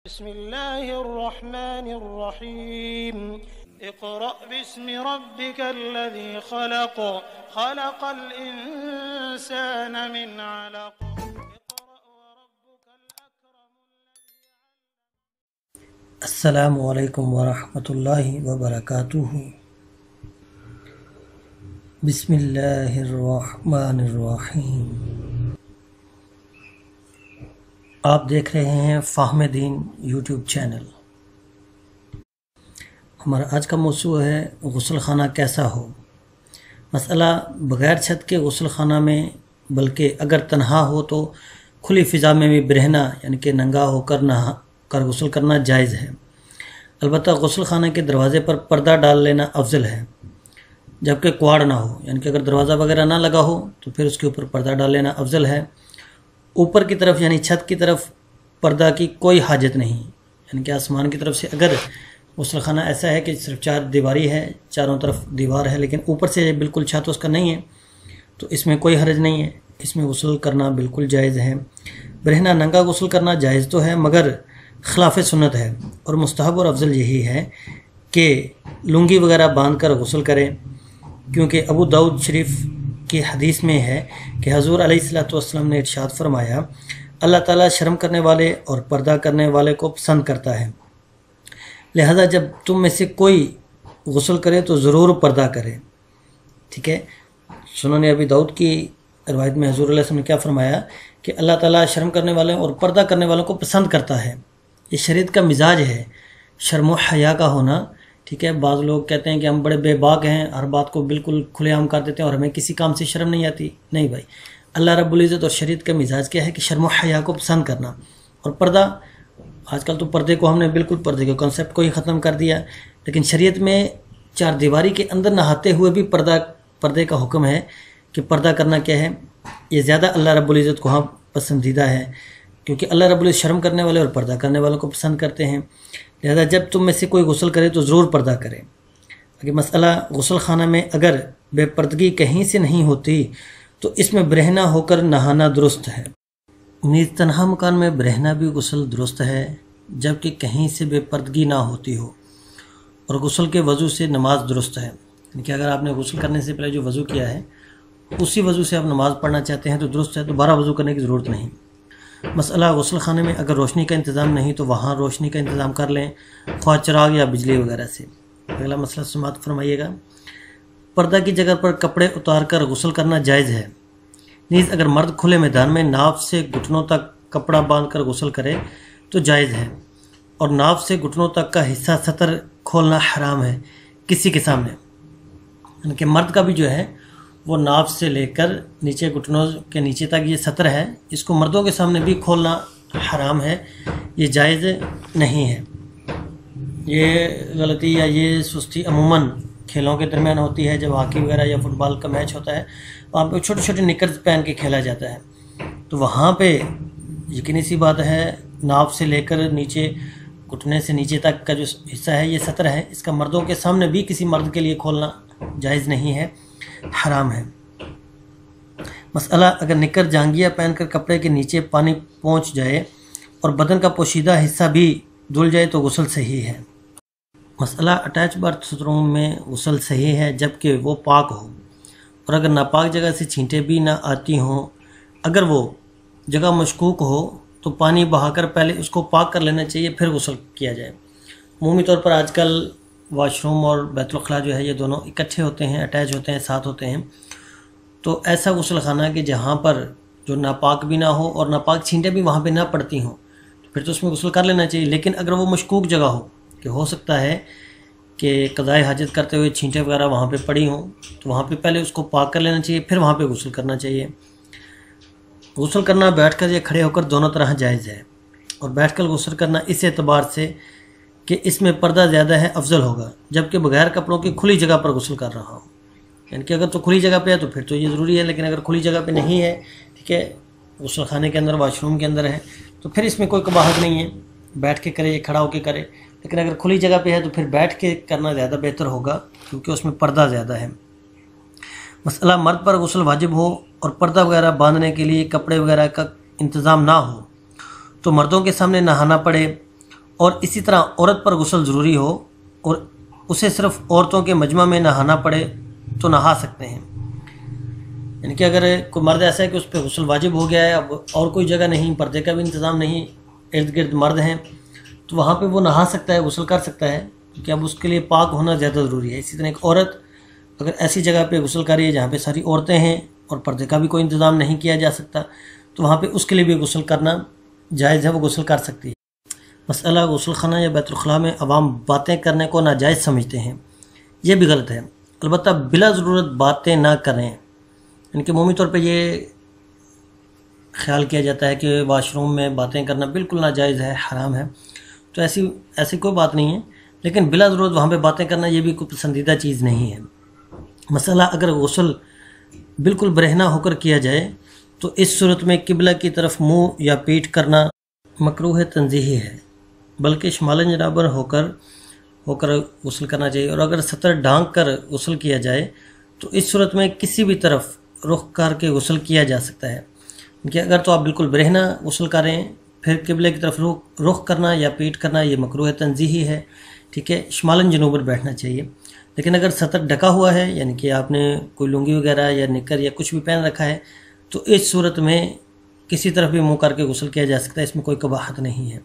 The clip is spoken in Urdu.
بسم الله الرحمن الرحيم اقرأ باسم ربك الذي خلق خلق الإنسان من علق اقرأ وربك الأكرم السلام علیکم ورحمۃ اللہ وبرکاتہ۔ بسم اللہ الرحمن الرحیم۔ آپ دیکھ رہے ہیں فہم دین یوٹیوب چینل۔ ہمارا آج کا موضوع ہے غسل خانہ کیسا ہو۔ مسئلہ بغیر چھت کے غسل خانہ میں، بلکہ اگر تنہا ہو تو کھلی فضا میں بھی برہنہ یعنی کہ ننگا ہو کر نہا کر غسل کرنا جائز ہے۔ البتہ غسل خانہ کے دروازے پر پردہ ڈال لینا افضل ہے، جبکہ کواڑ نہ ہو، یعنی کہ اگر دروازہ وغیرہ نہ لگا ہو تو پھر اس کے اوپر پردہ ڈال لینا افضل ہے۔ اوپر کی طرف یعنی چھت کی طرف پردہ کی کوئی حاجت نہیں، یعنی کہ آسمان کی طرف سے اگر غسل خانہ ایسا ہے کہ صرف چار دیواری ہے، چاروں طرف دیوار ہے، لیکن اوپر سے بالکل چھت اس کا نہیں ہے تو اس میں کوئی حرج نہیں ہے، اس میں غسل کرنا بالکل جائز ہے۔ برہنہ ننگا غسل کرنا جائز تو ہے، مگر خلاف سنت ہے، اور مستحب اور افضل یہی ہے کہ لنگی وغیرہ باندھ کر غسل کریں، کیونکہ ابو داؤد شریف کی حدیث میں ہے کہ حضور علیہ السلام نے ارشاد فرمایا، اللہ تعالیٰ شرم کرنے والے اور پردہ کرنے والے کو پسند کرتا ہے، لہذا جب تم میں سے کوئی غسل کرے تو ضرور پردہ کرے۔ ٹھیک ہے، سنن ابی داؤد کی روایت میں حضور علیہ السلام نے کیا فرمایا کہ اللہ تعالیٰ شرم کرنے والے اور پردہ کرنے والوں کو پسند کرتا ہے۔ یہ شریعت کا مزاج ہے، شرم و حیا کا ہونا۔ ٹھیک ہے، بعض لوگ کہتے ہیں کہ ہم بڑے بے باک ہیں، ہر بات کو بالکل کھلے عام کر دیتے ہیں اور ہمیں کسی کام سے شرم نہیں آتی۔ نہیں بھائی، اللہ رب العزت اور شریعت کا مزاج کیا ہے کہ شرم و حیا کو پسند کرنا، اور پردہ، آج کل تو پردے کو ہم نے بالکل پردے کے کنسیپٹ کو ہی ختم کر دیا، لیکن شریعت میں چار دیواری کے اندر نہاتے ہوئے بھی پردے کا حکم ہے کہ پردہ کرنا کیا ہے، یہ زیادہ اللہ رب العزت کو ہاں پسندیدہ ہے، کیونکہ اللہ رب العزت شرم کرنے والے اور پردہ کرنے والوں کو پسند کرتے ہیں، لہذا جب تم میں سے کوئی غسل کرے تو ضرور پردہ کرے۔ اگر مسئلہ غسل خانہ میں اگر بے پردگی کہیں سے نہیں ہوتی تو اس میں برہنہ ہو کر نہانا درست ہے۔ نیز تنہا مکان میں برہنہ بھی غسل درست ہے، جبکہ کہیں سے بے پردگی نہ ہوتی ہو، اور غسل کے وضو سے نماز درست ہے، یعنی کہ اگر آپ نے غسل کرنے سے پہلے جو وضو کیا ہے اسی وضو سے آپ نماز پڑھنا چاہتے ہیں تو درست ہے، دوبارہ وضو کرنے کی ضرورت نہیں۔ مسئلہ غسل خانے میں اگر روشنی کا انتظام نہیں تو وہاں روشنی کا انتظام کر لیں، خواہ چراغ یا بجلی وغیرہ سے۔ اگلا مسئلہ سماعت فرمائیے گا۔ پردہ کی جگہ پر کپڑے اتار کر غسل کرنا جائز ہے۔ نیز اگر مرد کھلے میدان میں ناف سے گھٹنوں تک کپڑا باندھ کر غسل کرے تو جائز ہے، اور ناف سے گھٹنوں تک کا حصہ سطر کھولنا حرام ہے کسی کے سامنے، یعنی کہ مرد کا بھی جو ہے وہ ناف سے لے کر نیچے گھٹنوں کے نیچے تک یہ سطر ہے، اس کو مردوں کے سامنے بھی کھولنا حرام ہے، یہ جائز نہیں ہے۔ یہ غلطی یا یہ سستی عموماً کھیلوں کے درمیان ہوتی ہے، جب ہاکی وغیرہ یا فٹ بال کا میچ ہوتا ہے وہاں پہ چھوٹے چھوٹے نکرز پہن کے کھیلا جاتا ہے، تو وہاں پہ یقینی سی بات ہے ناف سے لے کر نیچے گھٹنے سے نیچے تک کا جو حصہ ہے یہ سطر ہے، اس کا مردوں کے سامنے بھی کسی مرد کے لیے کھولنا جائز نہیں ہے، حرام ہے۔ مسئلہ اگر نکر جانگیا پہن کر کپڑے کے نیچے پانی پہنچ جائے اور بدن کا پوشیدہ حصہ بھی دھل جائے تو غسل صحیح ہے۔ مسئلہ اٹیچ برتھ روم میں غسل صحیح ہے جبکہ وہ پاک ہو، اور اگر ناپاک جگہ سے چھینٹیں بھی نہ آتی ہوں، اگر وہ جگہ مشکوک ہو تو پانی بہا کر پہلے اس کو پاک کر لینا چاہیے، پھر غسل کیا جائے۔ عمومی طور پر آج کل واش روم اور بیت الخلاء جو ہے یہ دونوں اکٹھے ہوتے ہیں، اٹیچ ہوتے ہیں، ساتھ ہوتے ہیں، تو ایسا غسل خانہ کہ جہاں پر جو ناپاک بھی نہ ہو اور ناپاک چھینٹیں بھی وہاں پہ نہ پڑتی ہوں پھر تو اس میں غسل کر لینا چاہیے، لیکن اگر وہ مشکوک جگہ ہو کہ ہو سکتا ہے کہ قضائے حاجت کرتے ہوئے چھینٹیں وغیرہ وہاں پہ پڑی ہوں تو وہاں پہ پہلے اس کو پاک کر لینا چاہیے، پھر وہاں پہ غسل کرنا چاہیے۔ غسل کرنا بیٹھ کر یا کھڑے ہو کر دونوں طرح جائز ہے، اور بیٹھ کر غسل کرنا اس اعتبار سے کہ اس میں پردہ زیادہ ہے افضل ہوگا، جبکہ بغیر کپڑوں کی کھلی جگہ پر غسل کر رہا ہوں، یعنی کہ اگر تو کھلی جگہ پہ ہے تو پھر تو یہ ضروری ہے، لیکن اگر کھلی جگہ پہ نہیں ہے، ٹھیک ہے، غسل خانے کے اندر واش روم کے اندر ہے تو پھر اس میں کوئی قباحت نہیں ہے، بیٹھ کے کرے یا کھڑا ہو کے کرے، لیکن اگر کھلی جگہ پہ ہے تو پھر بیٹھ کے کرنا زیادہ بہتر ہوگا کیونکہ اس میں پردہ زیادہ ہے۔ مسئلہ مرد پر غسل واجب ہو اور پردہ وغیرہ باندھنے کے لیے کپڑے وغیرہ کا انتظام نہ ہو تو مردوں کے سامنے نہانا پڑے، اور اسی طرح عورت پر غسل ضروری ہو اور اسے صرف عورتوں کے مجمع میں نہانا پڑے تو نہا سکتے ہیں. یعنی کہ اگر کوئی مرد ایسا ہے کہ اس پہ غسل واجب ہو گیا ہے، اب اور کوئی جگہ نہیں، پردے کا بھی انتظام نہیں، ارد گرد مرد ہیں، تو وہاں پہ وہ نہا سکتا ہے، غسل کر سکتا ہے، کیونکہ اب اس کے لیے پاک ہونا زیادہ ضروری ہے. اسی طرح ایک عورت اگر ایسی جگہ پہ غسل کر رہی ہے جہاں پہ ساری عورتیں ہیں اور پردے کا بھی کوئی انتظام نہیں کیا جا سکتا، تو وہاں پہ اس کے لیے بھی غسل کرنا جائز ہے، وہ غسل کر سکتی ہے. مسئلہ غسل خانہ یا بیت الخلاء میں عوام باتیں کرنے کو ناجائز سمجھتے ہیں، یہ بھی غلط ہے. البتہ بلا ضرورت باتیں نہ کریں. یعنی کہ عمومی طور پہ یہ خیال کیا جاتا ہے کہ واش روم میں باتیں کرنا بالکل ناجائز ہے، حرام ہے، تو ایسی کوئی بات نہیں ہے، لیکن بلا ضرورت وہاں پہ باتیں کرنا یہ بھی کوئی پسندیدہ چیز نہیں ہے. مسئلہ اگر غسل بالکل برہنہ ہو کر کیا جائے تو اس صورت میں قبلہ کی طرف منہ یا پیٹھ کرنا مکروہ تنزیہی ہے، بلکہ شمالن جنابر ہو کر غسل کرنا چاہیے. اور اگر سطر ڈھانک کر غسل کیا جائے تو اس صورت میں کسی بھی طرف رخ کر کے غسل کیا جا سکتا ہے. کہ اگر تو آپ بالکل برہنہ غسل کریں پھر قبلے کی طرف رخ کرنا یا پیٹھ کرنا یہ مکروہ تنزیہی ہے، ٹھیک ہے، شمالن جنوبر بیٹھنا چاہیے. لیکن اگر سطر ڈھکا ہوا ہے، یعنی کہ آپ نے کوئی لنگی وغیرہ یا نکر یا کچھ بھی پہن رکھا ہے، تو اس صورت میں کسی طرف بھی منہ کر کے غسل کیا جا سکتا ہے، اس میں کوئی قباحت نہیں ہے.